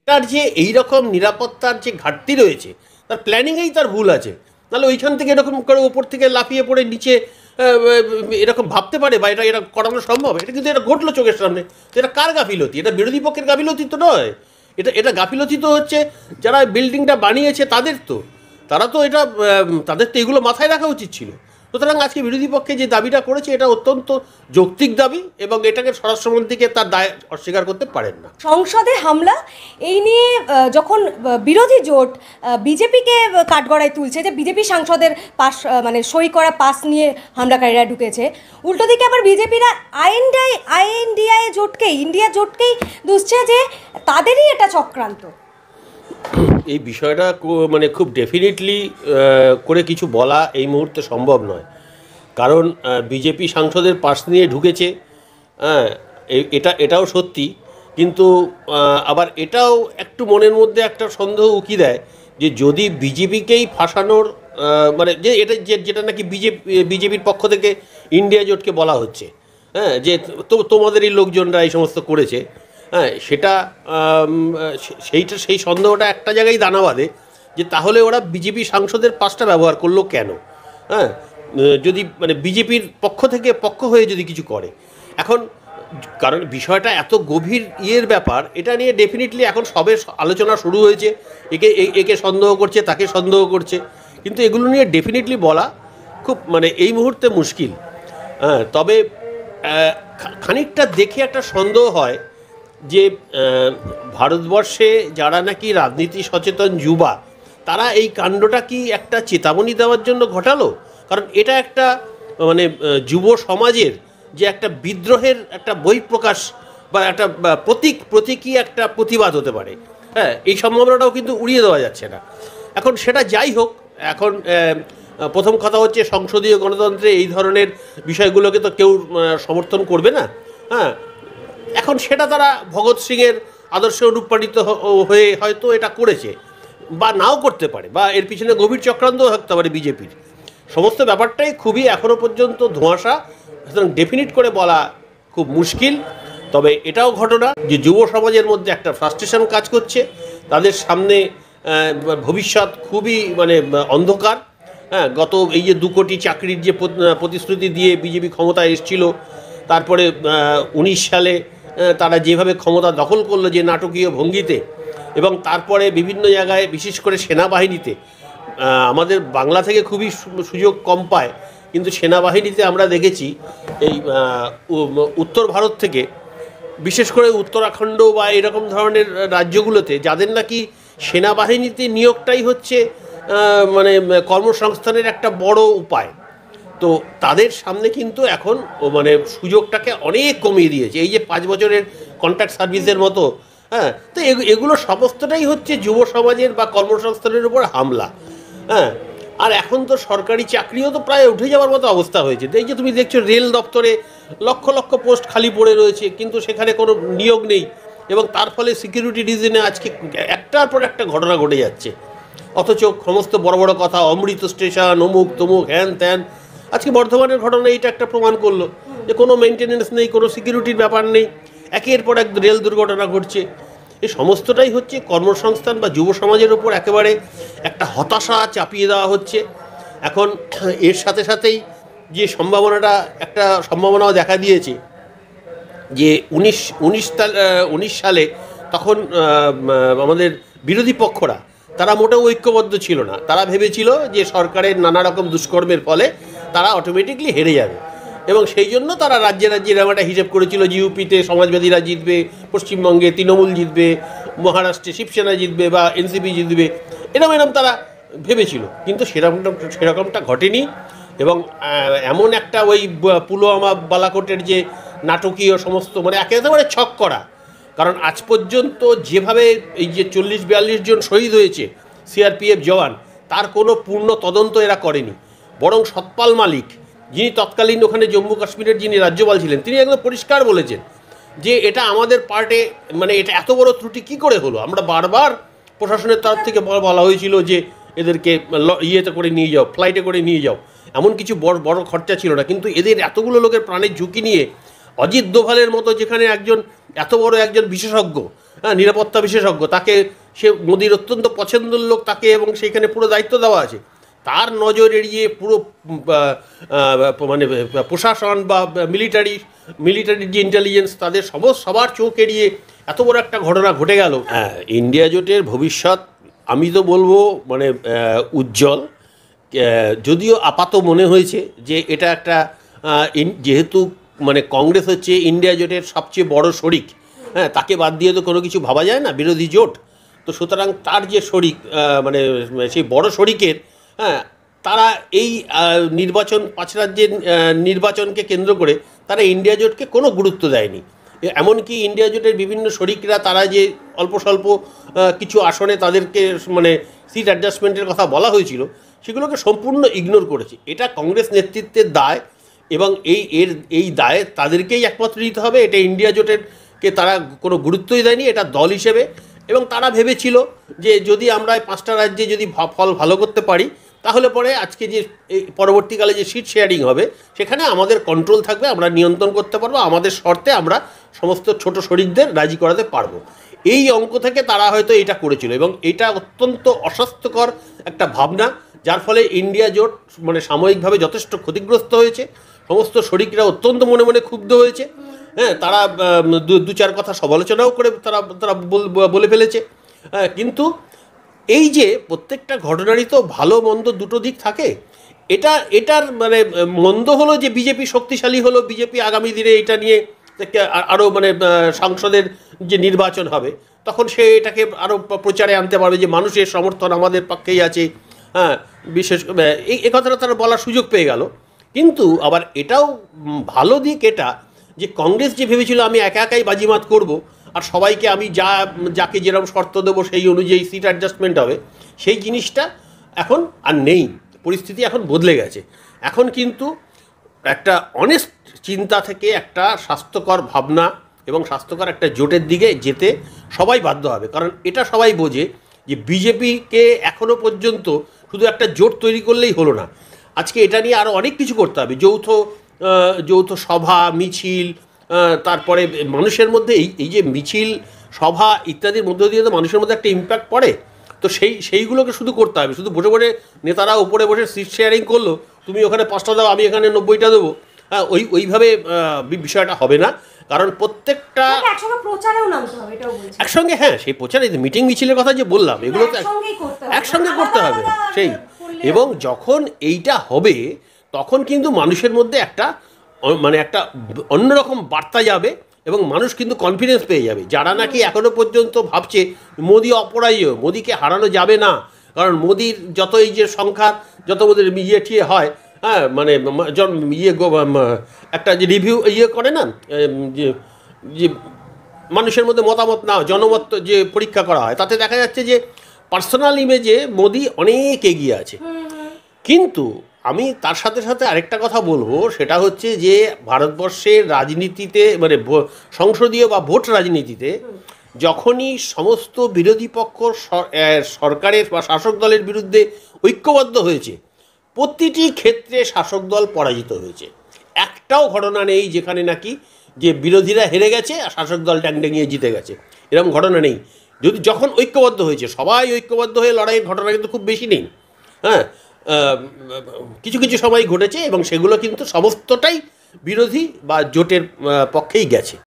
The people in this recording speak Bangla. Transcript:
তার যে এইরকম নিরাপত্তার যে ঘাটতি রয়েছে, তার প্ল্যানিংয়েই তার ভুল আছে। নাহলে ওইখান থেকে এরকম করে ওপর থেকে লাফিয়ে পড়ে নিচে এরকম ভাবতে পারে বা এটা করানো সম্ভব? এটা কিন্তু এটা ঘটলো চোখের সামনে। তো এটা কার গাফিলতি? এটা বিরোধী পক্ষের গাফিলতি তো নয়, এটা গাফিলতি তো হচ্ছে যারা বিল্ডিংটা বানিয়েছে তাদের। তো তারা তো এটা তাদের তো এগুলো মাথায় রাখা উচিত ছিল। সুতরাং আজকে বিরোধী পক্ষে যে দাবিটা করেছে এটা অত্যন্ত যৌক্তিক দাবি, এবং এটাকে স্বরাষ্ট্রমন্ত্রীকে তার দায় অস্বীকার করতে পারেন না। সংসদে হামলা, এই নিয়ে যখন বিরোধী জোট বিজেপিকে কাঠগড়ায় তুলছে যে বিজেপি সাংসদের পাস মানে সই করা পাস নিয়ে হামলাকারীরা ঢুকেছে, উল্টো দিকে আবার বিজেপিরা আইএনডিআই জোটকেই, ইন্ডিয়া জোটকেই দুষছে যে তাদেরই এটা চক্রান্ত। এই বিষয়টা মানে খুব ডেফিনেটলি করে কিছু বলা এই মুহূর্তে সম্ভব নয়, কারণ বিজেপি সাংসদের পাস নিয়ে ঢুকেছে, হ্যাঁ এটাও সত্যি। কিন্তু আবার এটাও একটু মনের মধ্যে একটা সন্দেহ উকি দেয় যে যদি বিজেপিকেই ফাঁসানোর মানে যে যেটা নাকি বিজেপির পক্ষ থেকে ইন্ডিয়া জোটকে বলা হচ্ছে, হ্যাঁ যে তোমাদেরই লোকজনরা এই সমস্ত করেছে, হ্যাঁ সেই সন্দেহটা একটা জায়গায় দানা বাঁধে যে তাহলে ওরা বিজেপি সাংসদের পাসটা ব্যবহার করলো কেন? হ্যাঁ যদি মানে বিজেপির পক্ষ হয়ে যদি কিছু করে। এখন কারণ বিষয়টা এত গভীর ব্যাপার, এটা নিয়ে ডেফিনেটলি এখন সবে আলোচনা শুরু হয়েছে। একে সন্দেহ করছে, তাকে সন্দেহ করছে, কিন্তু এগুলো নিয়ে ডেফিনেটলি বলা খুব মানে এই মুহূর্তে মুশকিল। হ্যাঁ তবে খানিকটা দেখে একটা সন্দেহ হয় যে ভারতবর্ষে যারা নাকি রাজনীতি সচেতন যুবা, তারা এই কাণ্ডটা কি একটা চেতাবনী দেওয়ার জন্য ঘটালো? কারণ এটা একটা মানে যুব সমাজের যে একটা বিদ্রোহের একটা বহিঃপ্রকাশ বা একটা প্রতীকী একটা প্রতিবাদ হতে পারে। হ্যাঁ এই সম্ভাবনাটাও কিন্তু উড়িয়ে দেওয়া যাচ্ছে না। এখন সেটা যাই হোক, এখন প্রথম কথা হচ্ছে সংসদীয় গণতন্ত্রে এই ধরনের বিষয়গুলোকে তো কেউ সমর্থন করবে না। হ্যাঁ এখন সেটা তারা ভগৎ সিংয়ের আদর্শে অনুপ্রাণিত হয়ে হয়তো এটা করেছে, বা নাও করতে পারে, বা এর পিছনে গভীর চক্রান্তও থাকতে পারে বিজেপির। সমস্ত ব্যাপারটাই খুবই এখনও পর্যন্ত ধোঁয়াশা, সুতরাং ডেফিনিট করে বলা খুব মুশকিল। তবে এটাও ঘটনা যে যুব সমাজের মধ্যে একটা ফ্রাস্ট্রেশন কাজ করছে, তাদের সামনে ভবিষ্যৎ খুবই মানে অন্ধকার। হ্যাঁ গত এই যে 2 কোটি চাকরির যে প্রতিশ্রুতি দিয়ে বিজেপি ক্ষমতায় এসেছিল, তারপরে 19 সালে তারা যেভাবে ক্ষমতা দখল করলো যে নাটকীয় ভঙ্গিতে, এবং তারপরে বিভিন্ন জায়গায় বিশেষ করে সেনাবাহিনীতে, আমাদের বাংলা থেকে খুবই সুযোগ কম পায়, কিন্তু সেনাবাহিনীতে আমরা দেখেছি এই উত্তর ভারত থেকে, বিশেষ করে উত্তরাখণ্ড বা এরকম ধরনের রাজ্যগুলোতে যাদের নাকি সেনাবাহিনীতে নিয়োগটাই হচ্ছে মানে কর্মসংস্থানের একটা বড় উপায়, তো তাদের সামনে কিন্তু এখন মানে সুযোগটাকে অনেক কমিয়ে দিয়েছে এই যে 5 বছরের কন্ট্রাক্ট সার্ভিসের মতো। হ্যাঁ তো এগুলো সমস্তটাই হচ্ছে যুব সমাজের বা কর্মসংস্থানের উপর হামলা। হ্যাঁ আর এখন তো সরকারি চাকরিও তো প্রায় উঠে যাওয়ার মতো অবস্থা হয়েছে। এই যে তুমি দেখছো রেল দপ্তরে লক্ষ লক্ষ পোস্ট খালি পড়ে রয়েছে, কিন্তু সেখানে কোনো নিয়োগ নেই, এবং তার ফলে সিকিউরিটি রিজনে আজকে একটার পর একটা ঘটনা ঘটে যাচ্ছে। অথচ সমস্ত বড় বড় কথা, অমৃত স্টেশন, অমুক তমুক, হ্যান ত্যান, আজকে বর্ধমানের ঘটনা এইটা একটা প্রমাণ করলো যে কোনো মেনটেনেন্স নেই, কোনো সিকিউরিটির ব্যাপার নেই, একের পর এক রেল দুর্ঘটনা ঘটছে। এই সমস্তটাই হচ্ছে কর্মসংস্থান বা যুব সমাজের উপর একেবারে একটা হতাশা চাপিয়ে দেওয়া হচ্ছে। এখন এর সাথে সাথেই যে সম্ভাবনাও দেখা দিয়েছে যে 19 সালে তখন আমাদের বিরোধী পক্ষরা তারা মোটেও ঐক্যবদ্ধ ছিল না। তারা ভেবেছিল যে সরকারের নানা রকম দুষ্কর্মের ফলে তারা অটোমেটিকলি হেরে যাবে, এবং সেই জন্য তারা রাজ্যে এরকম একটা হিসেব করেছিল যে ইউপিতে সমাজবাদীরা জিতবে, পশ্চিমবঙ্গে তৃণমূল জিতবে, মহারাষ্ট্রে শিবসেনা জিতবে বা এনসিপি জিতবে, এরকম তারা ভেবেছিল। কিন্তু সেরকমটা ঘটেনি, এবং এমন একটা ওই পুলওয়ামা বালাকোটের যে নাটকীয় সমস্ত মানে একেবারে ছক করা, কারণ আজ পর্যন্ত যেভাবে এই যে 40-42 জন শহীদ হয়েছে সিআরপিএফ জওয়ান, তার কোনো পূর্ণ তদন্ত এরা করেনি। বরং সতপাল মালিক, যিনি তৎকালীন ওখানে জম্মু কাশ্মীরের যিনি রাজ্যপাল ছিলেন, তিনি একদম পরিষ্কার বলেছেন যে এটা আমাদের পার্টে মানে এটা এত বড় ত্রুটি কী করে হলো। আমরা বারবার প্রশাসনের তরফ থেকে বলা হয়েছিল যে এদেরকে ইয়েতে করে নিয়ে যাও, ফ্লাইটে করে নিয়ে যাও, এমন কিছু বড় খরচা ছিল না। কিন্তু এদের এতগুলো লোকের প্রাণের ঝুঁকি নিয়ে অজিত দোভালের মতো যেখানে এত বড় একজন বিশেষজ্ঞ, নিরাপত্তা বিশেষজ্ঞ, তাকে সে মোদির অত্যন্ত পছন্দের লোক, তাকে এবং সেইখানে পুরো দায়িত্ব দেওয়া আছে, তার নজর এড়িয়ে পুরো মানে প্রশাসন বা মিলিটারির যে ইন্টেলিজেন্স তাদের সবার চোখ এড়িয়ে এত বড় একটা ঘটনা ঘটে গেল। হ্যাঁ, ইন্ডিয়া জোটের ভবিষ্যৎ আমি তো বলবো মানে উজ্জ্বল। যদিও আপাত মনে হয়েছে যে এটা একটা যেহেতু মানে কংগ্রেস হচ্ছে ইন্ডিয়া জোটের সবচেয়ে বড় শরিক, হ্যাঁ, তাকে বাদ দিয়ে তো কোনো কিছু ভাবা যায় না, বিরোধী জোট তো, সুতরাং তার যে শরিক মানে সেই বড় শরিকের, হ্যাঁ, তারা এই নির্বাচন 5 রাজ্যের নির্বাচনকে কেন্দ্র করে তারা ইন্ডিয়া জোটকে কোনো গুরুত্ব দেয়নি। এমনকি ইন্ডিয়া জোটের বিভিন্ন শরিকরা তারা যে অল্প স্বল্প কিছু আসনে তাদেরকে মানে সিট অ্যাডজাস্টমেন্টের কথা বলা হয়েছিল সেগুলোকে সম্পূর্ণ ইগনোর করেছে। এটা কংগ্রেস নেতৃত্বের দায় এবং এই দায় তাদেরকেই একমাত্র নিতে হবে। এটা ইন্ডিয়া জোটেরকে তারা কোনো গুরুত্বই দেয়নি এটা দল হিসেবে, এবং তারা ভেবেছিল যে যদি আমরা 5টা রাজ্যে যদি ফল ভালো করতে পারি তাহলে পরে আজকে যে পরবর্তীকালে যে সিট শেয়ারিং হবে সেখানে আমাদের কন্ট্রোল থাকবে, আমরা নিয়ন্ত্রণ করতে পারবো, আমাদের শর্তে আমরা সমস্ত ছোট শরিকদের রাজি করাতে পারবো। এই অঙ্ক থেকে তারা হয়তো এটা করেছিল, এবং এটা অত্যন্ত অস্বাস্থ্যকর একটা ভাবনা, যার ফলে ইন্ডিয়া জোট মানে সাময়িকভাবে যথেষ্ট ক্ষতিগ্রস্ত হয়েছে। সমস্ত শরিকরা অত্যন্ত মনে মনে ক্ষুব্ধ হয়েছে, হ্যাঁ, তারা 2-4 কথা সমালোচনাও করে তারা বলে ফেলেছে। কিন্তু এই যে প্রত্যেকটা ঘটনারই তো ভালো মন্দ দুটো দিক থাকে। এটার মানে মন্দ হলো যে বিজেপি শক্তিশালী হলো, বিজেপি আগামী দিনে এটা নিয়ে আরও মানে সংসদের যে নির্বাচন হবে তখন সে এটাকে আরও প্রচারে আনতে পারবে যে মানুষের সমর্থন আমাদের পক্ষেই আছে, হ্যাঁ, বিশেষ এই কথাটা তারা বলার সুযোগ পেয়ে গেল। কিন্তু আবার এটাও ভালো দিক এটা যে কংগ্রেস যে ভেবেছিল আমি একা একাই বাজিমাত করব আর সবাইকে আমি যাকে যেরকম শর্ত দেবো সেই অনুযায়ী সিট অ্যাডজাস্টমেন্ট হবে, সেই জিনিসটা এখন আর নেই। পরিস্থিতি এখন বদলে গেছে। এখন কিন্তু একটা অনেস্ট চিন্তা থেকে একটা স্বাস্থ্যকর ভাবনা এবং স্বাস্থ্যকর একটা জোটের দিকে যেতে সবাই বাধ্য হবে। কারণ এটা সবাই বোঝে যে বিজেপিকে এখনও পর্যন্ত শুধু একটা জোট তৈরি করলেই হলো না, আজকে এটা নিয়ে আরও অনেক কিছু করতে হবে। যৌথ সভা, মিছিল, তারপরে মানুষের মধ্যে এই যে মিছিল, সভা ইত্যাদির মধ্য দিয়ে তো মানুষের মধ্যে একটা ইম্প্যাক্ট পড়ে। তো সেইগুলোকে শুধু করতে হবে। শুধু বসে বসে নেতারা উপরে বসে সিট শেয়ারিং করলো, তুমি ওখানে 5টা দাও আমি এখানে 90টা দেবো, হ্যাঁ, ওইভাবে বিষয়টা হবে না। কারণ প্রত্যেকটা একসঙ্গে, হ্যাঁ, সেই প্রচারে মিটিং মিছিলের কথা যে বললাম এগুলো তো একসঙ্গে করতে হবে সেই। এবং যখন এইটা হবে তখন কিন্তু মানুষের মধ্যে একটা মানে একটা অন্যরকম বার্তা যাবে এবং মানুষ কিন্তু কনফিডেন্স পেয়ে যাবে। যারা নাকি এখনো পর্যন্ত ভাবছে মোদি অপরাজেয়, মোদিকে হারানো যাবে না, কারণ মোদির যত এই যে সংখ্যা যত ওদের ঠিয়ে হয়, হ্যাঁ, মানে একটা যে রিভিউ করে না, যে মানুষের মধ্যে মতামত না জনমত যে পরীক্ষা করা হয়, তাতে দেখা যাচ্ছে যে পার্সোনাল ইমেজে মোদি অনেক এগিয়ে আছে। কিন্তু আমি তার সাথে সাথে আরেকটা কথা বলবো, সেটা হচ্ছে যে ভারতবর্ষের রাজনীতিতে মানে সংসদীয় বা ভোট রাজনীতিতে যখনই সমস্ত বিরোধী পক্ষ সরকারের বা শাসক দলের বিরুদ্ধে ঐক্যবদ্ধ হয়েছে, প্রতিটি ক্ষেত্রে শাসক দল পরাজিত হয়েছে। একটাও ঘটনা নেই যেখানে নাকি যে বিরোধীরা হেরে গেছে আর শাসক দল ট্যাংট্যাঙিয়ে জিতে গেছে, এরকম ঘটনা নেই। যখন ঐক্যবদ্ধ হয়েছে, সবাই ঐক্যবদ্ধ হয়ে লড়াইয়ের ঘটনা কিন্তু খুব বেশি নেই, হ্যাঁ, কিছু কিছু সময় ঘটেছে এবং সেগুলো কিন্তু সমস্তটাই বিরোধী বা জোটের পক্ষেই গেছে।